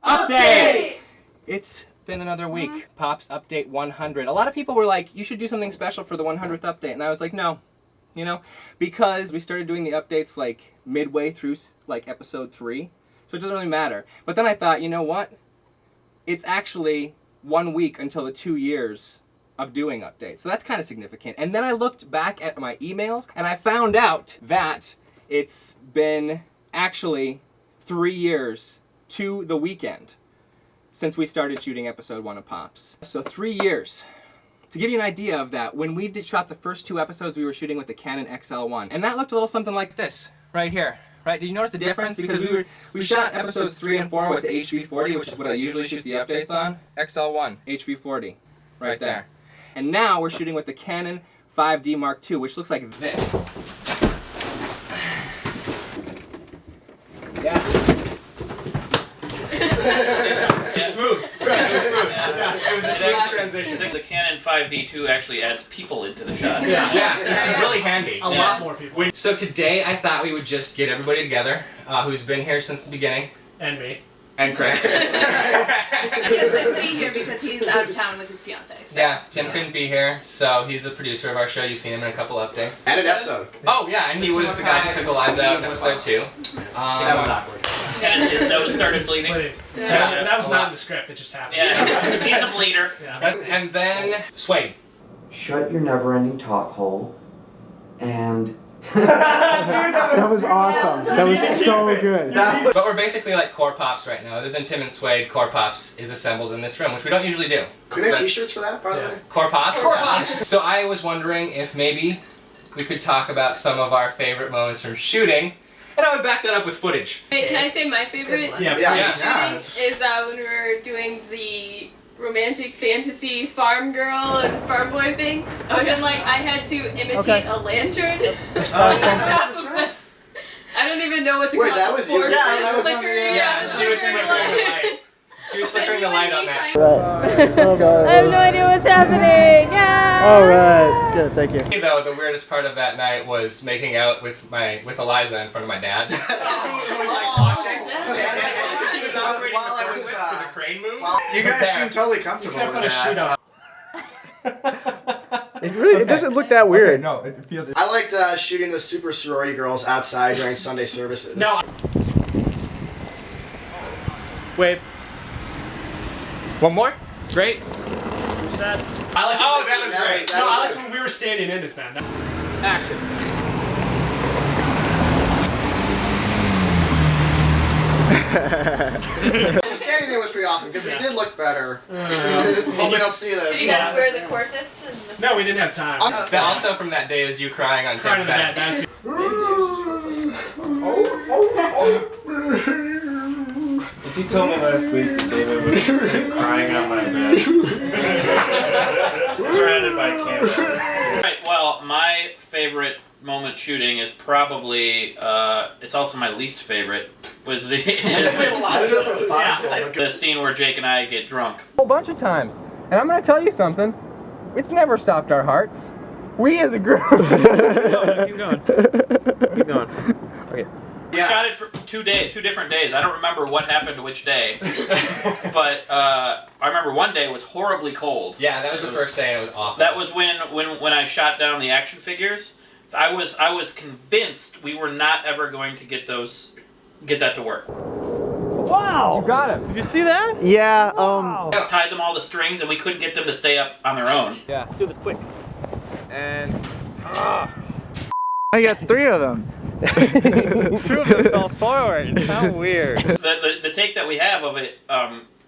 Update! It's been another week. PoPS Update 100. A lot of people were like, you should do something special for the 100th update. And I was like, no. You know? Because we started doing the updates like midway through like episode 3. So it doesn't really matter. But then I thought, you know what? It's actually 1 week until the 2 years of doing updates. So that's kind of significant. And then I looked back at my emails and I found out that it's been actually 3 years to the weekend since we started shooting episode 1 of PoPS. So 3 years. To give you an idea of that, when we shot the first 2 episodes, we were shooting with the Canon XL1. And that looked a little something like this, right here. Right? Did you notice the difference? Because we shot episodes 3 and 4 with the HV40, which is what I usually shoot the updates on. XL1, HV40, right there. And now we're shooting with the Canon 5D Mark II, which looks like this. Yeah. Smooth. It was smooth. Yeah. It was a smooth transition. The Canon 5D II actually adds people into the shot. Yeah, which is really handy. A lot more people. So today I thought we would just get everybody together who's been here since the beginning. And me. And Chris. Tim couldn't be here because he's out of town with his fiance. So. Yeah, Tim couldn't be here, so he's a producer of our show. You've seen him in a couple updates. And an episode. Oh yeah, and he was the guy who took Eliza out in episode 2. That was awkward. And his nose started bleeding. Yeah, that was not in the script, it just happened. Yeah, he's a bleeder. Yeah. And then Swade. Shut your never-ending talk hole, and... That was awesome. That was so good. But we're basically like core PoPS right now. Other than Tim and Swade, core PoPS is assembled in this room, which we don't usually do. Could we make t-shirts for that, by the way? Core PoPS? Core PoPS! So I was wondering if maybe we could talk about some of our favorite moments from shooting, and I would back that up with footage. Wait, can I say my favorite? Yeah. Is when we were doing the romantic fantasy farm girl and farm boy thing, but then like I had to imitate a lantern. I don't even know what to call it. Wait, that was you? Yeah, that was on the... She was flickering the light. She was flickering the light on that. Right. I have no idea what's happening. Yeah. All right. Good. Thank you. Though the weirdest part of that night was making out with Eliza in front of my dad. Who was like watching. He was operating While I was, for the crane move. You guys seem totally comfortable with that. It doesn't look that weird. No, it feels. I liked shooting the super sorority girls outside during Sunday services. No. Wait. One more? Great. That That was great. No, I liked when we were standing in this then. Action. Standing there was pretty awesome because we did look better. Hope they don't see this. Did you guys wear the corsets? And the No, we didn't have time. Also from that day is you crying on Tim's back. If you told me last week that David was sitting crying on my bed, surrounded by cameras. Right, well, my favorite moment shooting is probably, it's also my least favorite, was the the scene where Jake and I get drunk. A whole bunch of times. And I'm going to tell you something. It's never stopped our hearts. We as a group. Keep going. Keep going. Okay. We shot it for 2 different days. I don't remember what happened to which day, but I remember one day was horribly cold. Yeah, that was the first day and it was awful. That was when I shot down the action figures. I was convinced we were not ever going to get that to work. Wow! You got it. Did you see that? Yeah. We tied them all to strings and we couldn't get them to stay up on their own. Yeah. Let's do this quick. And I got 3 of them. 2 of them fell forward. How weird. The take that we have of it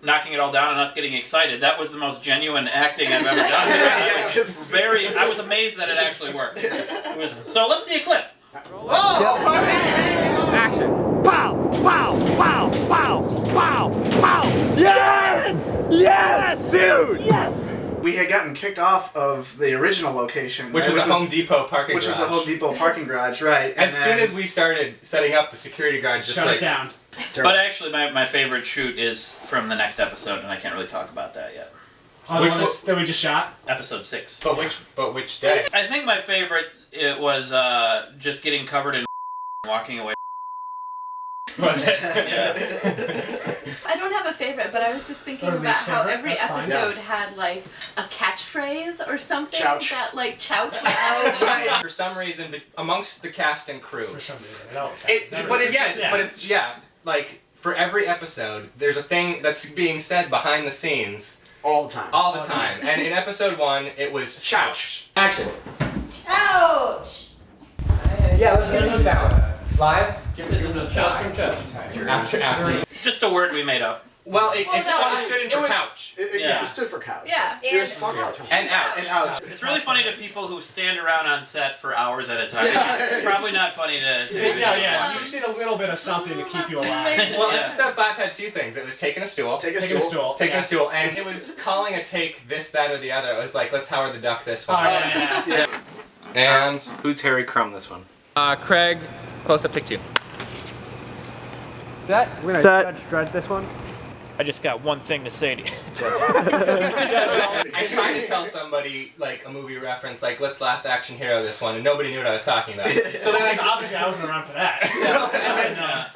knocking it all down and us getting excited, that was the most genuine acting I've ever done. I was amazed that it actually worked. So let's see a clip. action. Pow! Pow! Pow! Pow! Pow! Pow! Yes! Yes! Dude! Yes! We had gotten kicked off of the original location. Which was a Home Depot parking garage. Which was a Home Depot parking garage, right. As soon as we started setting up the security guard, just Shut like... it down. But actually, my favorite shoot is from the next episode, and I can't really talk about that yet. Oh, the one that we just shot? Episode 6. But which day? I think my favorite was just getting covered in walking away. Was it? Yeah. I don't have a favorite, but I was just thinking Or about least how favorite? every That's fine. episode had like a catchphrase or something Chouch. that like chouch was out. For some reason, amongst the cast and crew, For some reason, it always happens. but it's like for every episode, there's a thing that's being said behind the scenes All the time. all the time. And in episode 1, it was chouch. Action. Ouch! Yeah, let's get some sound. Lies? After. After. Just a word we made up. Well, it no, stood in for couch. Yeah. It stood for couch. Yeah, It was funny all the time. And ouch. And ouch. It's really funny to people who stand around on set for hours at a time. It's probably not funny to. Yeah. You just need a little bit of something to keep you alive. Well, Yeah. episode 5 had 2 things. It was taking a stool. Take a Taking a stool. stool. Taking Yeah. a stool, and it was calling a take this, that, or the other. It was like, let's Howard the Duck this Oh, one. yeah. And Who's Harry Crumb this one? Craig, close up take 2. Set. We're gonna Set. judge this one. I just got one thing to say to you. I tried to tell somebody like a movie reference, like let's Last Action Hero this one, and nobody knew what I was talking about. So then, obviously, I wasn't around for that.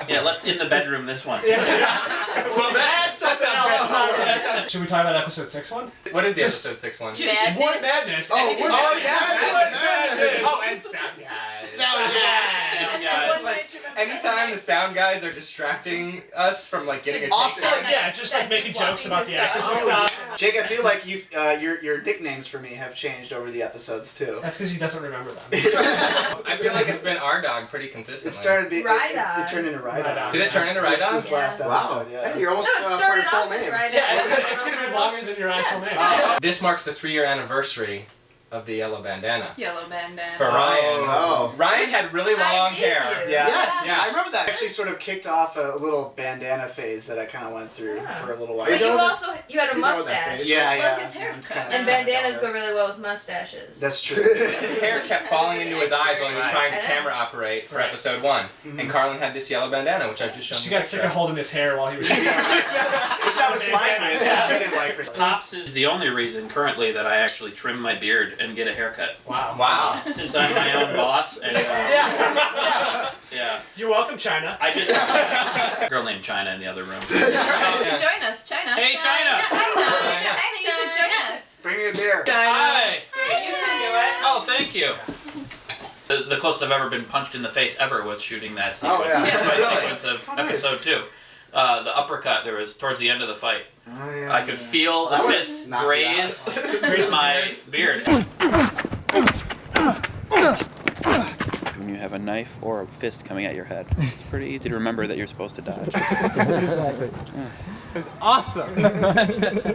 Yeah, let's in the bedroom this one. Well, that's something else. Should we talk about episode 6 one? What is the episode 6 one? Madness. What madness? Oh, Anything- what madness. Oh, and sound guys. Sound guys. And Like, anytime the sound guys are distracting us from like getting a take. Awesome. Yeah, just like making jokes about the actors and stuff. Jake, I feel like you've your nicknames for me have changed over the episodes too. That's because he doesn't remember them. I feel like it's been our dog pretty consistently. It started being Rydog. it turned into Rydog. Did it turn into Rydog? This last Wow. episode, yeah. Hey, you're almost No, it for started your full off as name. right. Yeah, it's going to be longer than your actual name. This marks the 3-year anniversary of the yellow bandana. Yellow bandana. For Ryan. Oh. Ryan had really long hair. Yeah. Yes. Yeah. I remember that actually sort of kicked off a little bandana phase that I kind of went through for a little while. But you know that- also you had a you know that mustache. face. Yeah, Like yeah. his hair's It's cut. kinda- And bandanas go really well with mustaches. That's true. His hair kept falling into his eyes while he was trying to Right. camera operate for Right. episode 1. And Carlin had this yellow bandana, which I've just shown She you a got sick picture of holding his hair while he was shooting. Which I was fine with. She didn't like her. PoPS is the only reason currently that I actually trim my beard and get a haircut. Wow. Wow. Since I'm my own boss and yeah. You're welcome, China. I just girl named China in the other room. Join us, China. Hey, China. China, you should join us. Bring me a beer. Hi. You can do it. Oh, thank you. The closest I've ever been punched in the face ever was shooting that sequence, Oh, yeah. fight sequence of Oh, nice. episode 2. The uppercut there was towards the end of the fight. Oh, yeah. I could feel the That would've fist knocked you graze my beard. When you have a knife or a fist coming at your head, it's pretty easy to remember that you're supposed to dodge. Exactly. It's awesome.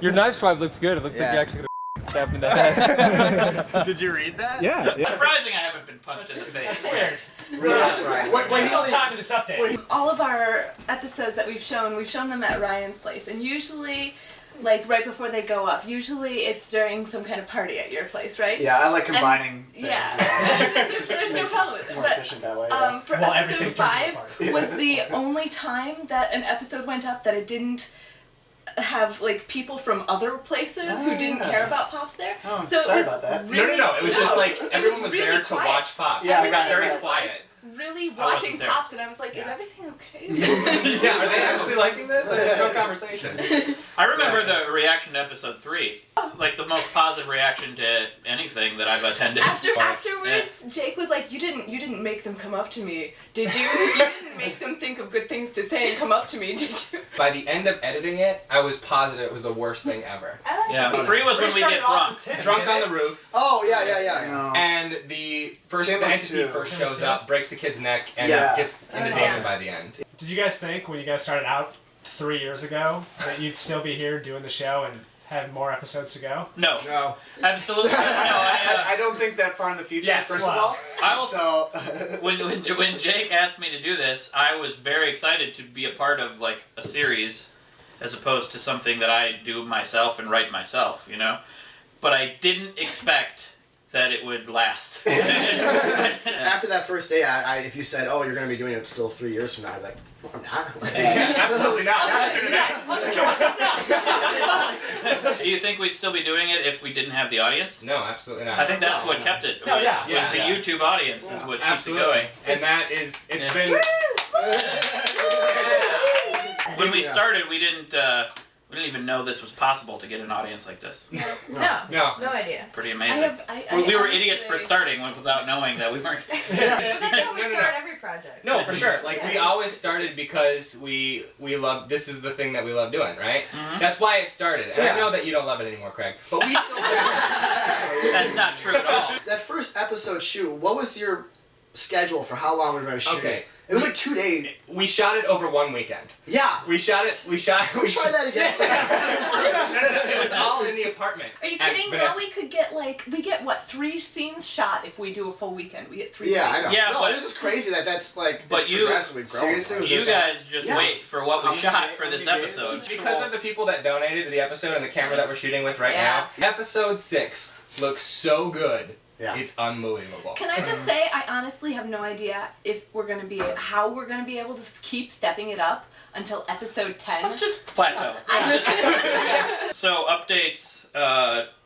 Your knife swipe looks good. It looks like you actually got stabbed in the head. Did you read that? Yeah. Surprising I haven't been punched in the face. That's weird. Really, that's right. We're still time in this update. All of our episodes that we've shown them at Ryan's place, and usually, like right before they go up, usually it's during some kind of party at your place, right? Yeah, I like combining things. Yeah, there's no problem with it. More But efficient that way. Yeah. for Well, episode everything turns into a 5 party. was the only time that an episode went up that it didn't have like people from other places who didn't yeah. care about PoPS there. Oh, so sorry it was about that. really No. It was just like it everyone was really there to quiet. watch Pops. Yeah, we got everybody very was quiet. Really I wasn't watching there. PoPS, and I was like, is everything okay? Yeah, are they actually liking this? There's no conversation. I remember the reaction to episode 3, like the most positive reaction to anything that I've attended. Afterwards, Jake was like, you didn't make them come up to me, did you? You didn't make them think of good things to say and come up to me, did you? By the end of editing it, I was positive it was the worst thing ever. Yeah, 3 was when we get drunk. Drunk on the roof, Oh, yeah. No. and the Tim was entity too. first Tim was shows too. up, breaks the kid's neck, and Yeah. gets into Damon by the end. Did you guys think when you guys started out 3 years ago that you'd still be here doing the show and have more episodes to go? No, No. absolutely. No, I don't think that far in the future. Yes, first wow. of all. So. when Jake asked me to do this, I was very excited to be a part of like a series, as opposed to something that I do myself and write myself, you know. But I didn't expect that it would last. After that first day, if you said, oh, you're going to be doing it still 3 years from now, I'd be like, no, I'm not. Absolutely not. I'll just kill myself now! Do you think we'd still be doing it if we didn't have the audience? No, absolutely not. I think that's what kept it. No, yeah. Was the YouTube audience is what keeps Absolutely. it going. And that is, it's Yeah. been... When when we started, we didn't even know this was possible to get an audience like this. No idea. Pretty amazing. We were idiots for starting without knowing that we weren't. But that's how we start every project. No, for sure. Like we always started because we love. This is the thing that we love doing, right? Mm-hmm. That's why it started. And I know that you don't love it anymore, Craig. But we still. That's not true at all. That first episode shoot, what was your schedule for how long we were going to shoot? Okay. It was like 2 days. We shot it over one weekend. Yeah. We shot it. Try that again. It was all in the apartment. Are you kidding? Well, we could get what 3 scenes shot if we do a full weekend. We get 3. Yeah, scenes. I know. Yeah, no, but this is crazy that's like. But it's you progressively growing. seriously, you guys just wait for what we shot for this episode. Because of the people that donated to the episode and the camera that we're shooting with right now, episode 6 looks so good. Yeah. It's unbelievable. Can I just say, I honestly have no idea if how we're gonna be able to keep stepping it up until episode 10. Let's just plateau. So updates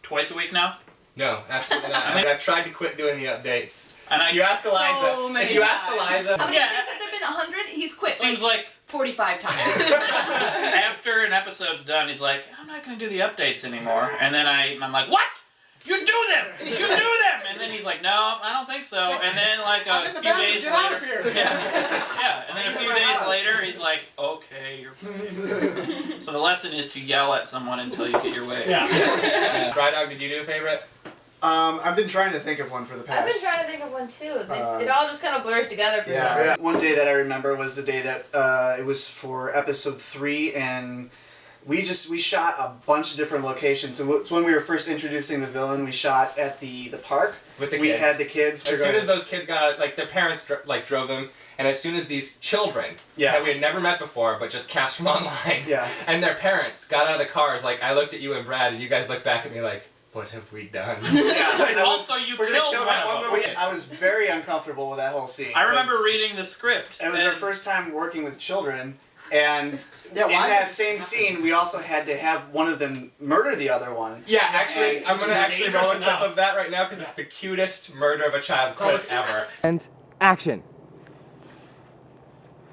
twice a week now? No, absolutely not. I mean, I've tried to quit doing the updates. And If you ask Eliza, How many updates have there been? 100? He's quit. Seems like 45 times. after an episode's done, he's like, I'm not gonna do the updates anymore. And then I'm like, what? You do them! You do them! And then he's like, no, I don't think so. And then like a few days later, yeah. And then a few days later, he's like, okay, you're. So the lesson is to yell at someone until you get your way. Yeah. Dry Dog, did you do a favorite? I've been trying to think of one for the past. I've been trying to think of one too. It all just kind of blurs together for some reason. One day that I remember was the day that it was for episode 3, and we shot a bunch of different locations. So it's when we were first introducing the villain. We shot at the park with the kids. We had the kids. As soon as those kids got like their parents drove them, and as soon as these children that we had never met before but just cast from online, and their parents got out of the cars, like I looked at you and Brad, and you guys looked back at me like, what have we done? Also, you killed one of them. I was very uncomfortable with that whole scene. I remember reading the script. It was our first time working with children, and in that same scene, we also had to have one of them murder the other one. Yeah, actually, I'm going to actually roll a clip of that right now because it's the cutest murder of a child clip ever. And action.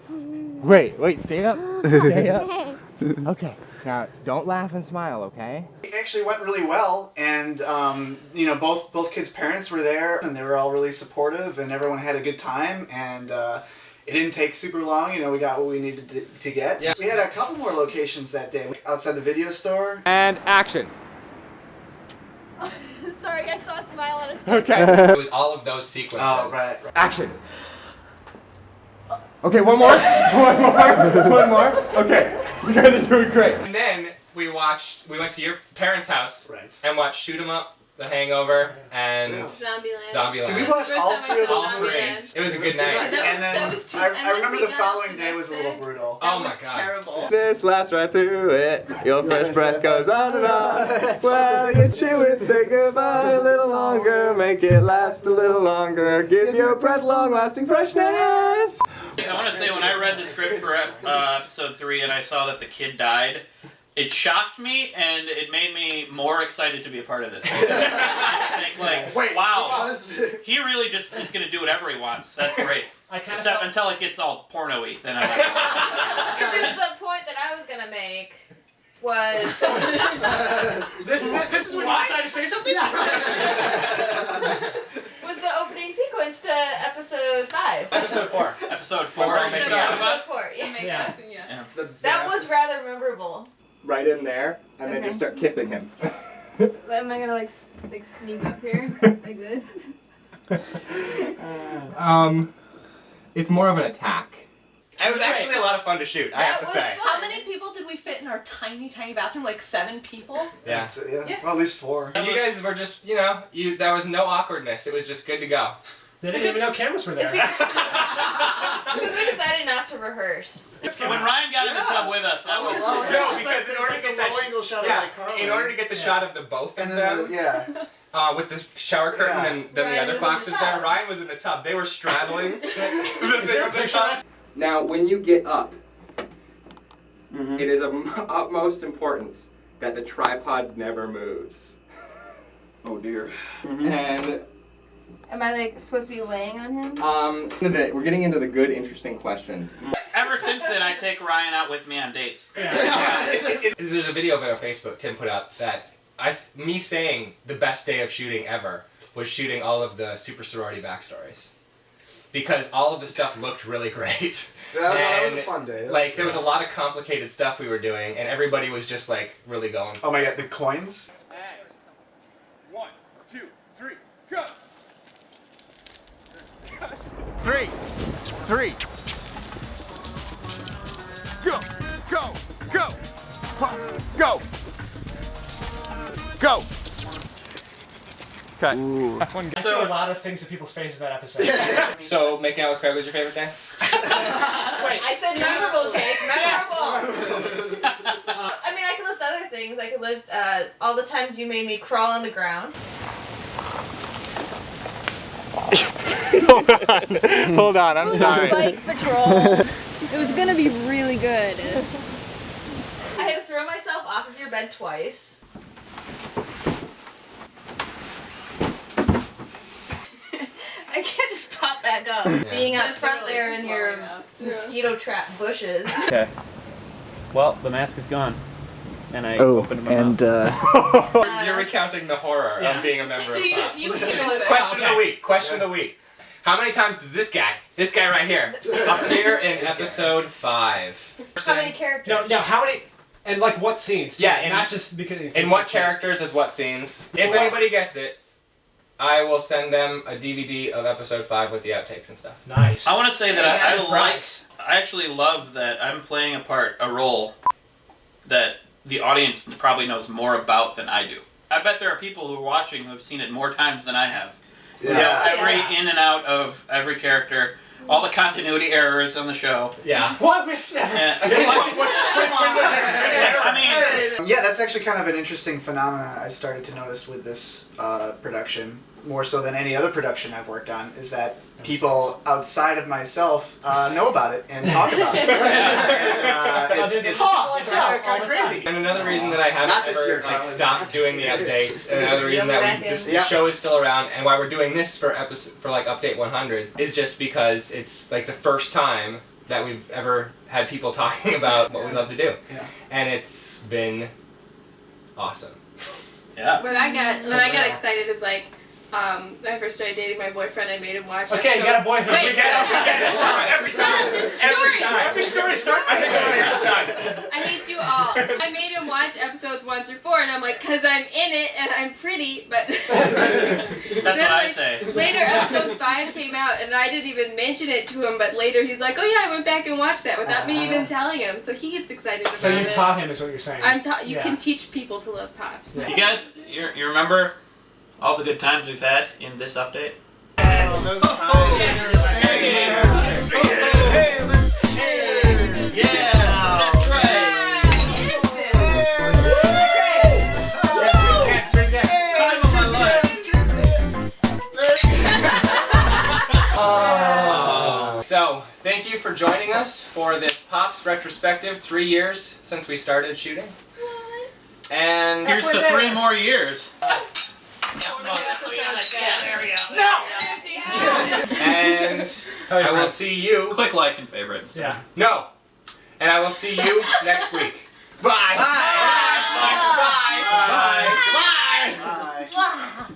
Wait, stay up. Stay up. Okay. Now, don't laugh and smile, okay? It actually went really well, and both kids' parents were there, and they were all really supportive, and everyone had a good time, and it didn't take super long. We got what we needed to get. Yeah. We had a couple more locations that day outside the video store. And action. Sorry, I saw a smile on his face. Okay. It was all of those sequences. Oh, right. Action. Okay, one more. One more. Okay, you guys are doing great. And then we went to your parents' house and watched Shoot 'Em Up, The Hangover, and Zombieland. Did we watch all 3 of those movies? It was a good night. I remember the following day was a little brutal. Oh my god. Terrible. This lasts right through it. Your fresh breath goes on and on. Well, you chew it, say goodbye a little longer. Make it last a little longer. Give your breath long-lasting freshness. I want to say, when I read the script for episode 3 and I saw that the kid died, it shocked me and it made me more excited to be a part of this. I think, wow, he really just is going to do whatever he wants. That's great. Except until it gets all porno-y, then I'm like... Which is the point that I was going to make. Was... This is when you decided to say something? Was the opening sequence to episode 5. Episode 4. Episode 4. Episode 4, yeah. That was rather memorable. Right in there, and then just start kissing him. Am I gonna like sneak up here like this? It's more of an attack. It was actually a lot of fun to shoot, I have to say. How many people did we fit in our tiny, tiny bathroom? Like 7 people? Yeah. Well, at least 4. And you guys were just, there was no awkwardness. It was just good to go. They didn't even know cameras were there. Because we decided not to rehearse. When Ryan got in the tub with us, that was... No, because in order to get that shot in order to get the shot of the both of them, with the shower curtain and then Ryan the other was in foxes the there, tub. Ryan was in the tub. They were straddling. Is there a picture of that? Now, when you get up, it is of utmost importance that the tripod never moves. Oh dear. And Am I like supposed to be laying on him? We're getting into the good, interesting questions. Ever since then, I take Ryan out with me on dates. There's a video of it on Facebook Tim put out that me saying the best day of shooting ever was shooting all of the Super Sorority backstories. Because all of the stuff looked really great. That was a fun day. Like, there was a lot of complicated stuff we were doing, and everybody was just, like, really going. Oh my god, the coins? 1, 2, 3, go! 3. Go! Go! Go! Go! Go! Okay. I feel a lot of things in people's faces that episode. So, making out with Craig was your favorite day? Wait. I said memorable, Jake. Memorable. I mean, I could list other things. I could list all the times you made me crawl on the ground. Hold on, I'm sorry. Bike patrol. It was gonna be really good. I had to throw myself off of your bed twice. I can't just pop back up. Yeah. Being out That's front really there in your slowing up. mosquito trap bushes. Okay. Well, the mask is gone. And I opened my mouth. You're recounting the horror of being a member So of you- PoPS. you- Question of the week. Question of the week. How many times does this guy right here, appear in episode 5? How many characters? No, how many? And like what scenes? Too? Yeah, and not just because. In what characters is what scenes? If anybody gets it, I will send them a DVD of episode 5 with the outtakes and stuff. Nice. I want to say that Yeah. I actually love that I'm playing a role that the audience probably knows more about than I do. I bet there are people who are watching who have seen it more times than I have. Yeah. Every in and out of every character, all the continuity errors on the show. Yeah. What? We've never. Yeah, that's actually kind of an interesting phenomenon I started to notice with this production, more so than any other production I've worked on, is that people outside of myself know about it and talk about it. It's kind of crazy. And another reason that I haven't Not this year, ever Carlin. stopped doing the updates, and another reason You'll be that back this in. show is still around, and why we're doing this for like update 100, is just because it's like the first time that we've ever had people talking about what we love to do, and it's been awesome. Yeah. When I got excited is like, when I first started dating my boyfriend, I made him watch. Okay, you got a boyfriend. Wait, We get it. Every time. Every story starts with every time. I hate you all. I made him watch episodes 1 through 4, and I'm like, cause I'm in it and I'm pretty, but. That's what I say. Later, episode 5 came out, and I didn't even mention it to him. But later, he's like, "Oh yeah, I went back and watched that without me even telling him." So he gets excited about it. So you taught him, is what you're saying. You can teach people to love PoPS. You guys, you remember all the good times we've had in this update? So, thank you for joining us for this PoPS retrospective. 3 years since we started shooting. And here's to 3 more years. No! And I will see you. Click like and favorite. Yeah. No. And I will see you next week. Bye. Bye. Bye. Bye. Bye. Bye. Bye. Wow.